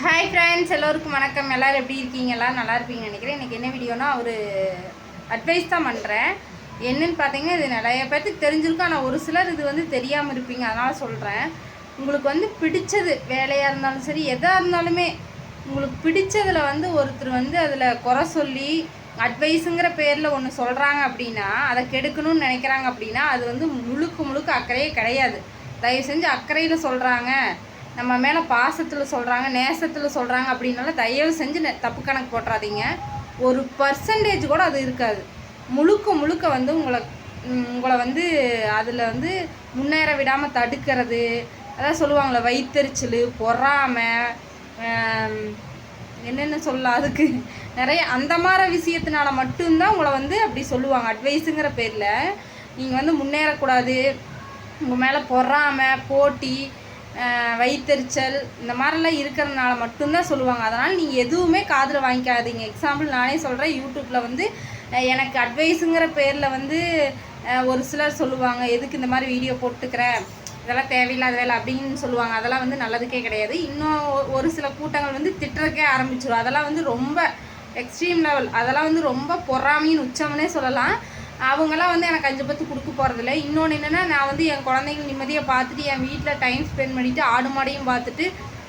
Hi friends, எல்லோருக்கும் வணக்கம். எல்லோரும் எப்படி இருக்கீங்க? எல்லோரும் நல்லா இருப்பீங்கன்னு நினைக்கிறேன். இன்றைக்கி என்ன வீடியோனா ஒரு அட்வைஸ் தான் பண்ணுறேன். என்னன்னு பார்த்தீங்கன்னா, இது நிறைய பேர்த்துக்கு தெரிஞ்சிருக்கும். ஆனால் ஒரு சிலர் இது வந்து தெரியாமல் இருப்பீங்க. அதனால் சொல்கிறேன். உங்களுக்கு வந்து பிடிச்சது வேலையாக இருந்தாலும் சரி, எதாக இருந்தாலுமே உங்களுக்கு பிடிச்சதில் வந்து ஒருத்தர் வந்து அதில் குறை சொல்லி அட்வைஸுங்கிற பேரில் ஒன்று சொல்கிறாங்க அப்படின்னா, அதை கெடுக்கணும்னு நினைக்கிறாங்க அப்படின்னா, அது வந்து முழுக்க அக்கறையே கிடையாது. தயவு செஞ்சு அக்கறையில் சொல்கிறாங்க, நம்ம மேலே பாசத்தில் சொல்கிறாங்க, நேசத்தில் சொல்கிறாங்க அப்படின்னால தயவு செஞ்சு தப்பு கணக்கு போட்டுறாதீங்க. ஒரு பர்சன்டேஜ் கூட அது இருக்காது. முழுக்க வந்து உங்களை வந்து அதில் வந்து முன்னேற விடாமல் தடுக்கிறது, அதான் சொல்லுவாங்களே வயிற்றெரிச்சல், பொறாமை, என்னென்ன சொல்லலாம், அதுக்கு நிறைய அந்த மாதிரி விஷயத்தினால மட்டும்தான் உங்களை வந்து அப்படி சொல்லுவாங்க. அட்வைஸுங்கிற பேரில் நீங்கள் வந்து முன்னேறக்கூடாது, உங்கள் மேலே பொறாமை, போட்டி, வயிற்றெரிச்சல் இந்த மாதிரிலாம் இருக்கிறதுனால மட்டும்தான் சொல்லுவாங்க. அதனால் நீங்கள் எதுவுமே காதில் வாங்கிக்காதீங்க. எக்ஸாம்பிள் நானே சொல்கிறேன். யூடியூப்பில் வந்து எனக்கு அட்வைஸுங்கிற பேரில் வந்து ஒரு சிலர் சொல்லுவாங்க, எதுக்கு இந்த மாதிரி வீடியோ போட்டுக்கிறேன், இதெல்லாம் தேவையில்லாத வேலை அப்படின்னு சொல்லுவாங்க. அதெல்லாம் வந்து நல்லதுக்கே கிடையாது. இன்னும் ஒரு சில கூட்டங்கள் வந்து திட்டுறக்கே ஆரம்பிச்சிடும். அதெல்லாம் வந்து ரொம்ப எக்ஸ்ட்ரீம் லெவல். அதெல்லாம் வந்து ரொம்ப பொறாமையின் உச்சம்னே சொல்லலாம். அவங்களாம் வந்து எனக்கு 5 பத்து கொடுக்க போகிறதில்ல. இன்னொன்று என்னென்னா, நான் வந்து என் குழந்தைங்க நிம்மதியாக பார்த்துட்டு என் வீட்டில் டைம் ஸ்பெண்ட் பண்ணிவிட்டு ஆடு மாடையும் பார்த்துட்டு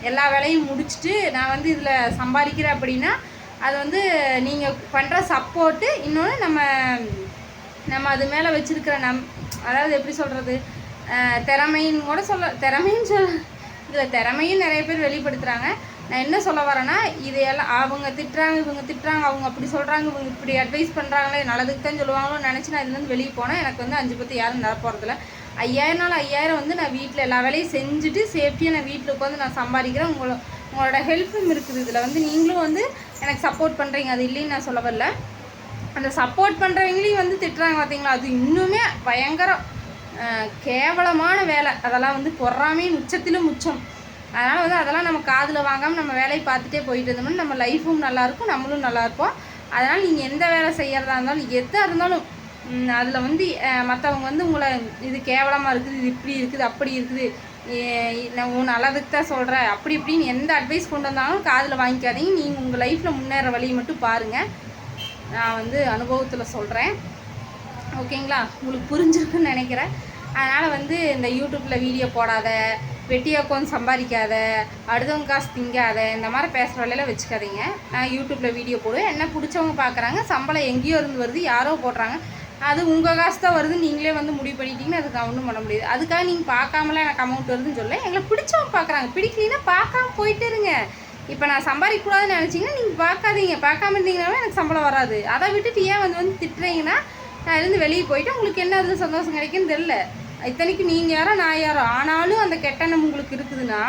எல்லா வேலையும் முடிச்சுட்டு நான் வந்து இதில் சம்பாதிக்கிறேன் அப்படின்னா, அது வந்து நீங்கள் பண்ணுற சப்போர்ட்டு. இன்னொன்று நம்ம அது மேலே வச்சுருக்கிற அதாவது எப்படி சொல்கிறது, திறமைன்னு கூட இதில் திறமையும் நிறைய பேர் வெளிப்படுத்துகிறாங்க. நான் என்ன சொல்ல வரேன்னா, இது எல்லாம் அவங்க திட்டுறாங்க, இவங்க திட்டுறாங்க, அவங்க அப்படி சொல்கிறாங்க, இவங்க இப்படி அட்வைஸ் பண்ணுறாங்களே, நல்லதுக்கு தான் சொல்லுவாங்களோன்னு நினச்சி நான் இதுலேருந்து வெளியே போனேன். எனக்கு வந்து 5 பத்து யாரும் நடப்போகிறதில்ல. 5000 வந்து நான் வீட்டில் எல்லா வேலையும் செஞ்சுட்டு சேஃப்டியாக நான் வீட்டில் உட்காந்து நான் சம்பாதிக்கிறேன். உங்களோட ஹெல்ப்பும் இருக்குது. இதில் வந்து நீங்களும் வந்து எனக்கு சப்போர்ட் பண்ணுறீங்க, அது இல்லைன்னு நான் சொல்ல வரல. அந்த சப்போர்ட் பண்ணுறவங்களையும் வந்து திட்டுறாங்க பார்த்தீங்களா, அது இன்னுமே பயங்கர கேவலமான வேலை. அதெல்லாம் வந்து பொறாமையின் உச்சத்திலும் உச்சம். அதனால் வந்து அதெல்லாம் நம்ம காதில் வாங்காமல் நம்ம வேலையை பார்த்துட்டே போயிட்டு இருந்தோம்னா நம்ம லைஃபும் நல்லாயிருக்கும், நம்மளும் நல்லாயிருப்போம். அதனால் நீங்கள் எந்த வேலை செய்கிறதா இருந்தாலும் எதாக இருந்தாலும் அதில் வந்து மற்றவங்க வந்து உங்களை இது கேவலமாக இருக்குது, இது இப்படி இருக்குது, அப்படி இருக்குது, நான் உன் நல்லதுக்கு தான் சொல்கிறேன், அப்படி இப்படின்னு எந்த அட்வைஸ் கொண்டு வந்தாலும் காதில் வாங்கிக்காதீங்க. நீங்கள் உங்கள் லைஃப்பில் முன்னேற வழியை மட்டும் பாருங்கள். நான் வந்து அனுபவத்தில் சொல்கிறேன். ஓகேங்களா? உங்களுக்கு புரிஞ்சிருக்குன்னு நினைக்கிறேன். அதனால் வந்து இந்த யூடியூப்பில் வீடியோ போடாத, வெட்டியை உட்காந்து சம்பாதிக்காத, அடுத்தவங்க காசு திங்காத, இந்த மாதிரி பேசுகிற வேலையில் வச்சுக்காதீங்க. நான் யூடியூப்பில் வீடியோ போடுவேன், என்ன பிடிச்சவங்க பார்க்குறாங்க, சம்பளம் எங்கேயோ இருந்து வருது, யாரோ போடுறாங்க, அது உங்கள் காசு தான் வருது, நீங்களே வந்து முடிவு பண்ணிட்டீங்கன்னா அதுக்கு ஒன்றும் பண்ண முடியாது. அதுக்காக நீங்கள் பார்க்காமலாம் எனக்கு அமௌண்ட் வருதுன்னு சொல்ல, எங்களை பிடிச்சவங்க பார்க்குறாங்க, பிடிக்கலன்னா பார்க்காம போயிட்டு இருங்க. இப்போ நான் சம்பாதிக்கக்கூடாதுன்னு நினச்சிங்கன்னா நீங்கள் பார்க்காதீங்க. பார்க்காம இருந்தீங்கன்னாவே எனக்கு சம்பளம் வராது. அதை விட்டுட்டு ஏன் வந்து திட்டுறீங்கன்னா, நான் இருந்து வெளியே போயிட்டு உங்களுக்கு என்ன அதில் சந்தோஷம் கிடைக்குன்னு தெரில. இத்தனைக்கு நீங்கள் யாரோ நான் யாரோ ஆனாலும் அந்த கெட்டணம் உங்களுக்கு இருக்குதுன்னா,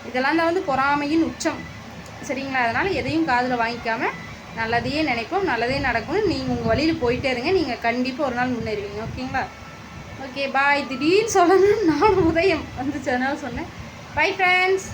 இதெல்லாம் தான் வந்து பொறாமையின் உச்சம். சரிங்களா? அதனால் எதையும் காதில் வாங்கிக்காமல் நல்லதையே நினைப்போம், நல்லதே நடக்கணும். நீங்கள் உங்கள் வழியில் போயிட்டே இருங்க. நீங்கள் கண்டிப்பாக ஒரு நாள் முன்னேறுவீங்க. ஓகேங்களா? ஓகே, பாய். திடீர்னு சொல்லணும்னு நானும் உதயம் வந்துச்சு, அதனால சொன்னேன். Bye friends.